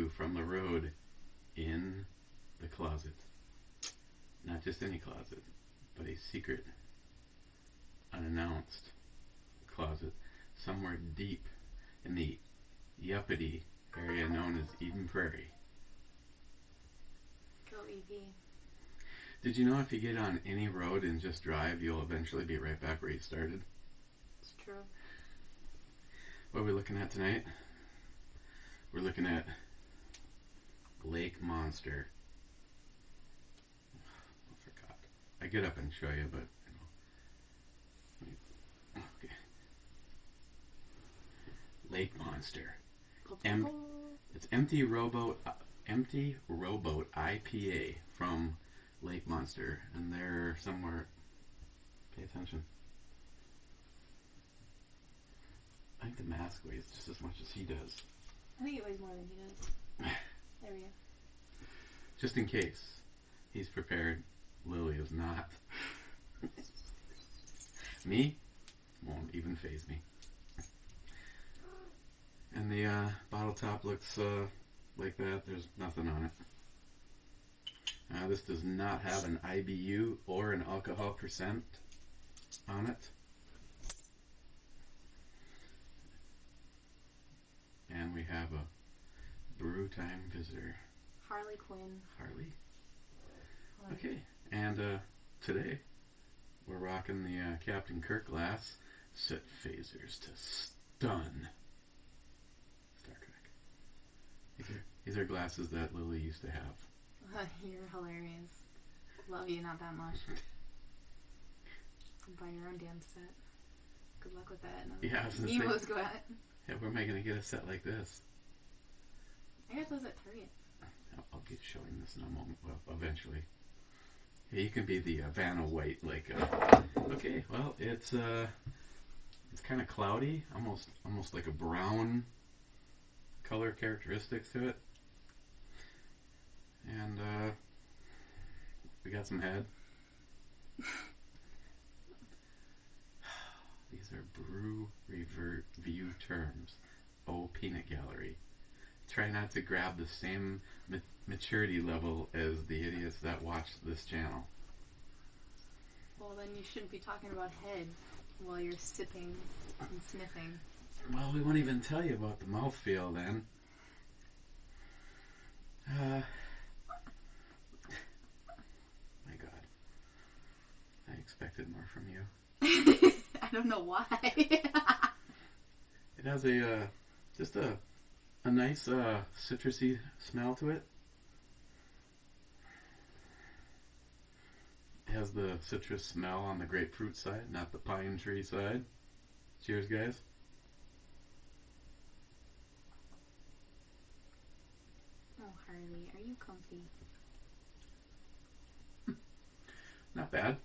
view from the road in the closet. Not just any closet, but a secret, unannounced closet somewhere deep in the yuppity area known as Eden Prairie. Go EP. Did you know if you get on any road and just drive, you'll eventually be right back where you started? It's true. What are we looking at tonight? We're looking at Lake Monster. I forgot. I get up and show you, but okay. Lake Monster. It's empty rowboat IPA from Lake Monster, and they're somewhere. Pay attention. I think the mask weighs just as much as he does. I think it weighs more than he does. There we go. Just in case he's prepared, Lily is not. Me? Won't even faze me. And the bottle top looks like that. There's nothing on it. This does not have an IBU or an alcohol percent on it. And we have a brew time visitor. Harley Quinn. Harley? Okay. And today we're rocking the Captain Kirk glass. Set phasers to stun. Star Trek. These are glasses that Lily used to have. You're hilarious. Love you not that much. Buy your own damn set. Good luck with that. Yeah, Emos go at. Yeah, where am I going to get a set like this? I got those at Target. I'll get showing this in a moment. Well, eventually. Yeah, you can be the Vanna White, like. Okay, well, it's kind of cloudy, almost like a brown color characteristics to it, and we got some head. These are brew review terms. Oh, peanut gallery. Try not to grab the same maturity level as the idiots that watch this channel. Well, then you shouldn't be talking about head while you're sipping and sniffing. Well, we won't even tell you about the mouthfeel then. My God. I expected more from you. I don't know why. It has just a nice citrusy smell to it. It has the citrus smell on the grapefruit side, not the pine tree side. Cheers, guys. Oh, Harley, are you comfy? Not bad.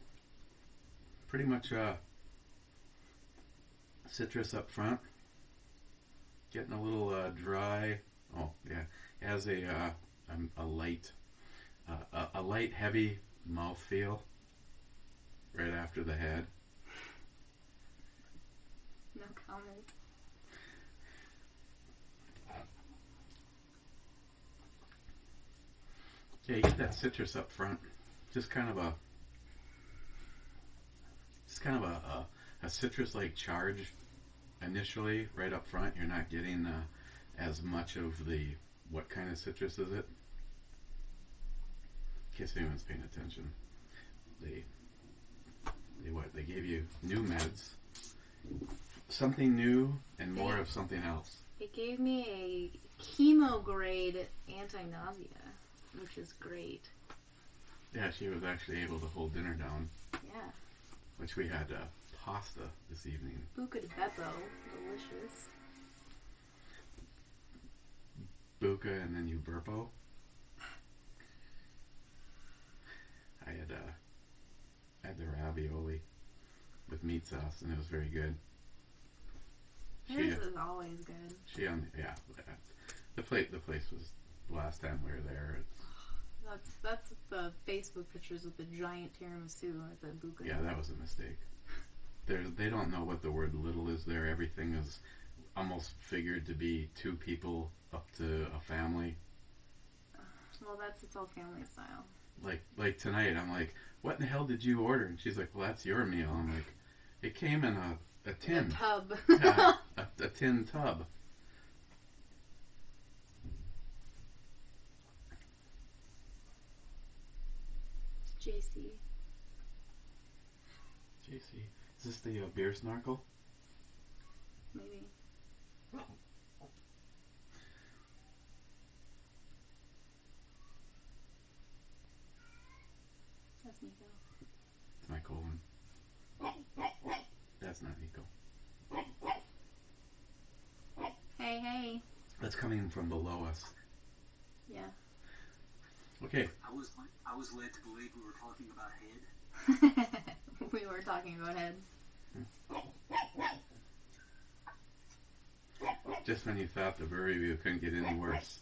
Pretty much citrus up front. Getting a little dry. Oh, yeah. It has a light, heavy mouthfeel right after the head. No comment. Yeah, you get that citrus up front. Just kind of a citrus-like charge initially, right up front. You're not getting as much of the, what kind of citrus is it? In case anyone's paying attention. They gave you new meds. Something new and more of something else. It gave me a chemo-grade anti-nausea, which is great. Yeah, she was actually able to hold dinner down. Yeah. Which we had pasta this evening. Buca de Beppo. Delicious. Buca and then you burpo. I had the ravioli with meat sauce, and it was very good. This is always good. The place was the last time we were there. That's the Facebook pictures with the giant tiramisu at the Buca. Yeah, that was a mistake. They don't know what the word little is there. Everything is almost figured to be two people up to a family. Well, it's all family style. Like tonight, I'm like, what in the hell did you order? And she's like, well, that's your meal. I'm like, it came in a tin. A tub. Yeah, a tin tub. JC. JC. Is this the beer snorkel? Maybe. That's Nico. It's my colon. That's not Nico. Hey. That's coming from below us. Yeah. Okay. I was led to believe we were talking about head. We were talking about head. Just when you thought the brew review couldn't get any worse.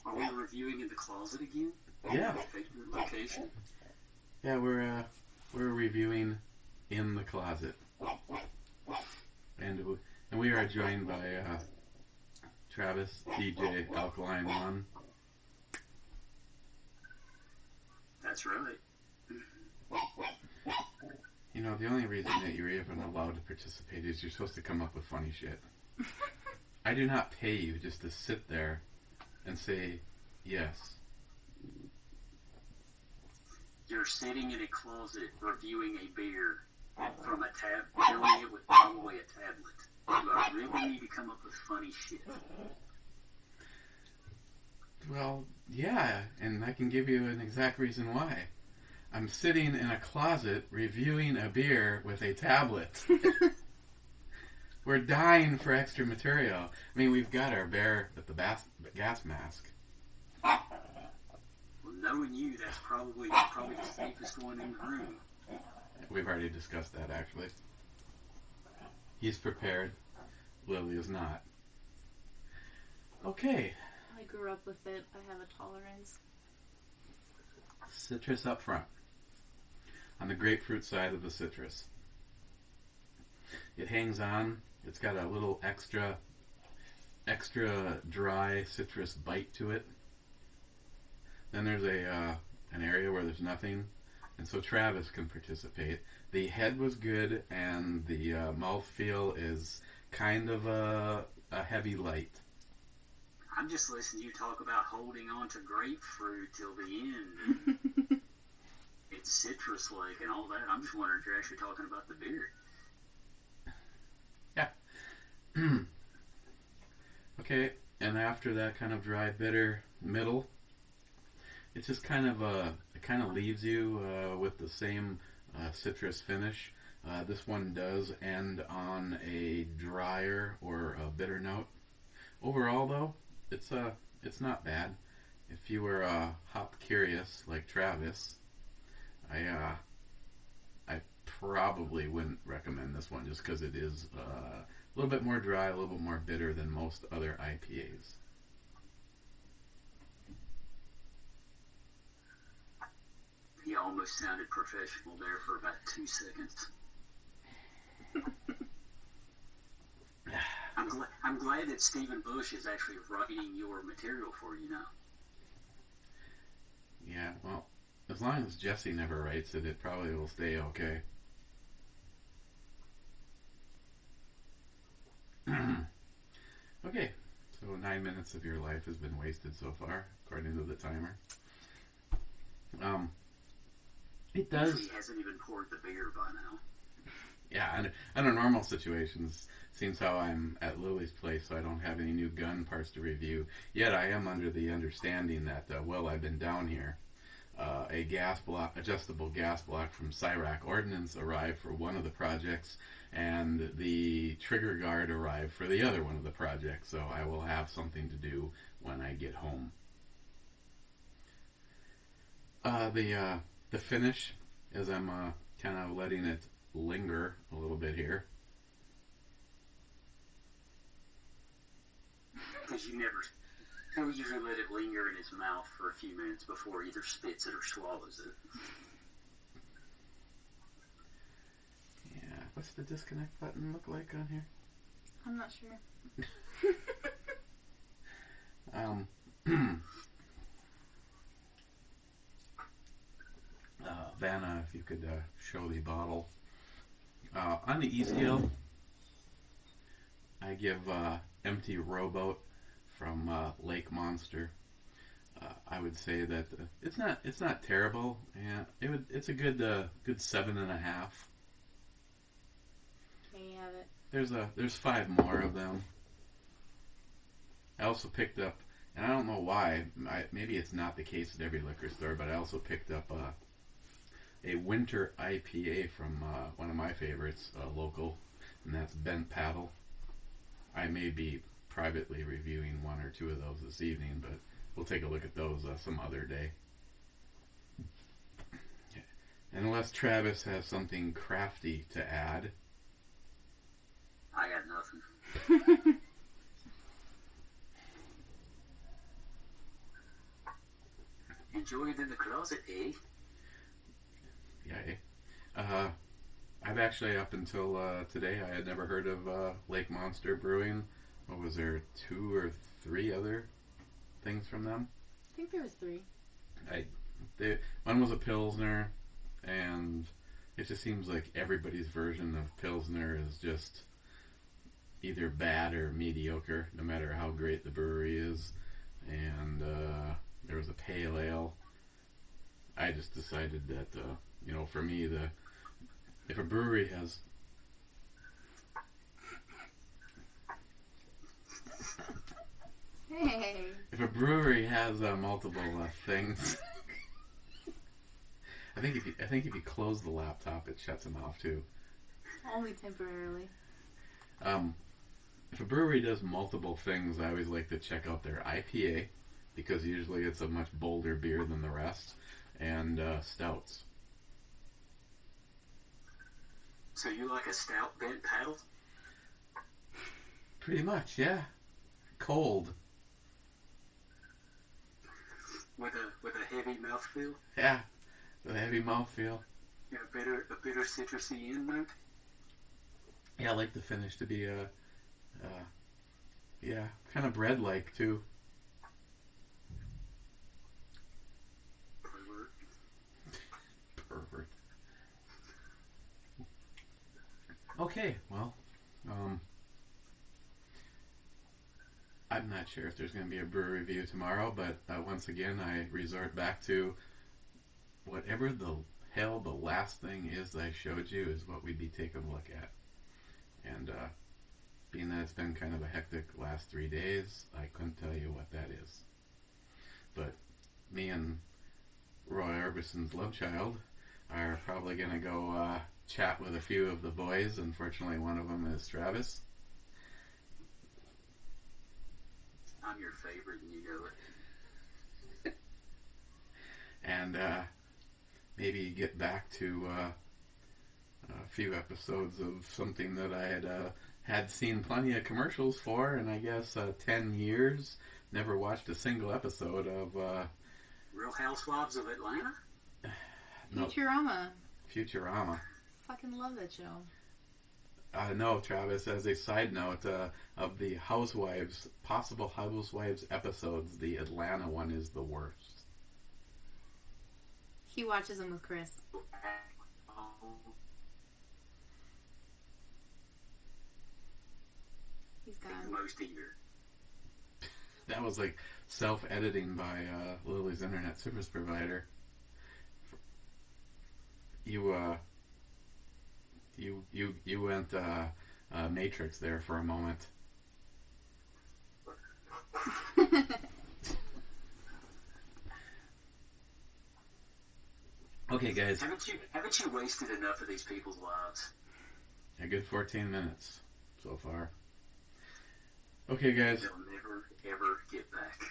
Are we reviewing in the closet again? Yeah. Favorite location? Yeah, we're reviewing in the closet. And we are joined by Travis, DJ, Alkaline One. That's right. You know, the only reason that you're even allowed to participate is you're supposed to come up with funny shit. I do not pay you just to sit there and say yes. You're sitting in a closet reviewing a beer from a filling it with probably a tablet. Do I really need to come up with funny shit? Well, yeah, and I can give you an exact reason why. I'm sitting in a closet reviewing a beer with a tablet. We're dying for extra material. I mean, we've got our bear with the gas mask. Well, knowing you, that's probably the safest one in the room. We've already discussed that, actually. He's prepared. Lily is not. Okay. I grew up with it. I have a tolerance. Citrus up front. On the grapefruit side of the citrus. It hangs on. It's got a little extra dry citrus bite to it. Then there's an area where there's nothing, and so Travis can participate. The head was good, and the mouthfeel is kind of a heavy light. I'm just listening to you talk about holding on to grapefruit till the end. It's citrus-like and all that. I'm just wondering if you're actually talking about the beer. Yeah. Okay, and after that kind of dry, bitter middle, it's just kind of it kind of leaves you with the same citrus finish. This one does end on a drier or a bitter note. Overall, though, it's not bad. If you were hop curious like Travis, I probably wouldn't recommend this one just because it is a little bit more dry, a little bit more bitter than most other IPAs. He almost sounded professional there for about 2 seconds. I'm glad that Stephen Bush is actually writing your material for you now. Yeah, well, as long as Jesse never writes it, it probably will stay okay. Okay, so 9 minutes of your life has been wasted so far, according to the timer. It does. He hasn't even poured the beer by now. Yeah, and under normal situations, seems how I'm at Lily's place, so I don't have any new gun parts to review. Yet I am under the understanding that while I've been down here, a adjustable gas block from Cyrac Ordnance arrived for one of the projects, and the trigger guard arrived for the other one of the projects. So I will have something to do when I get home. The finish, as I'm kind of letting it linger a little bit here. Because he'll usually let it linger in his mouth for a few minutes before he either spits it or swallows it. Yeah, what's the disconnect button look like on here? I'm not sure. Vanna, if you could show the bottle. On the E scale, I give Empty Rowboat from Lake Monster. I would say that it's not terrible. Yeah, it's a good 7.5. Okay, you have it. There's 5 more of them. I also picked up, and I don't know why. Maybe it's not the case at every liquor store, but I also picked up a winter IPA from one of my favorites, local, and that's Bent Paddle. I may be privately reviewing 1 or 2 of those this evening, but we'll take a look at those some other day. And unless Travis has something crafty to add. I got nothing. Enjoy it in the closet, eh? Yeah. I've actually, up until today, I had never heard of Lake Monster Brewing. What was there, 2 or 3 other things from them? I think there was 3. One was a Pilsner, and it just seems like everybody's version of Pilsner is just either bad or mediocre, no matter how great the brewery is. And there was a Pale Ale. I just decided that, for me, if a brewery has... Hey. If a brewery has multiple things... I think if you close the laptop, it shuts them off too. Only temporarily. If a brewery does multiple things, I always like to check out their IPA, because usually it's a much bolder beer than the rest, and stouts. So you like a stout Bent Paddle? Pretty much, yeah. Cold. With a heavy mouthfeel? Yeah, with a heavy mouthfeel. Yeah, a bitter citrusy end note? Yeah, I like the finish to be kind of bread-like too. Pervert. Okay, well, I'm not sure if there's going to be a brew review tomorrow, but once again, I resort back to whatever the hell the last thing is I showed you is what we'd be taking a look at. And being that it's been kind of a hectic last 3 days, I couldn't tell you what that is. But me and Roy Orbison's love child are probably going to go chat with a few of the boys. Unfortunately, one of them is Travis. I'm your favorite, and you know it. And maybe get back to a few episodes of something that I had seen plenty of commercials for, and I guess 10 years, never watched a single episode of... Real Housewives of Atlanta? No, Futurama. Futurama. Fucking love that show. No, Travis, as a side note, of the possible Housewives episodes, the Atlanta one is the worst. He watches them with Chris. He's gone. The most eager. That was like self-editing by Lily's internet service provider. You went Matrix there for a moment. Okay, guys. Haven't you wasted enough of these people's lives? A good 14 minutes so far. Okay, guys. They'll never, ever get back.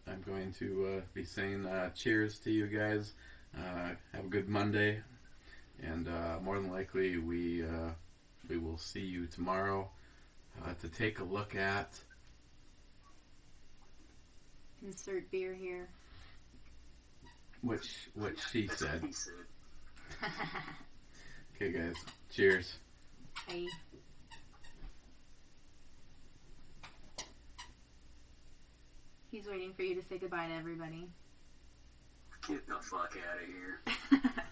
I'm going to be saying cheers to you guys. Have a good Monday. And more than likely, we will see you tomorrow to take a look at... Insert beer here. What she That's said. what he said. Okay, guys. Cheers. Bye. He's waiting for you to say goodbye to everybody. Get the fuck out of here.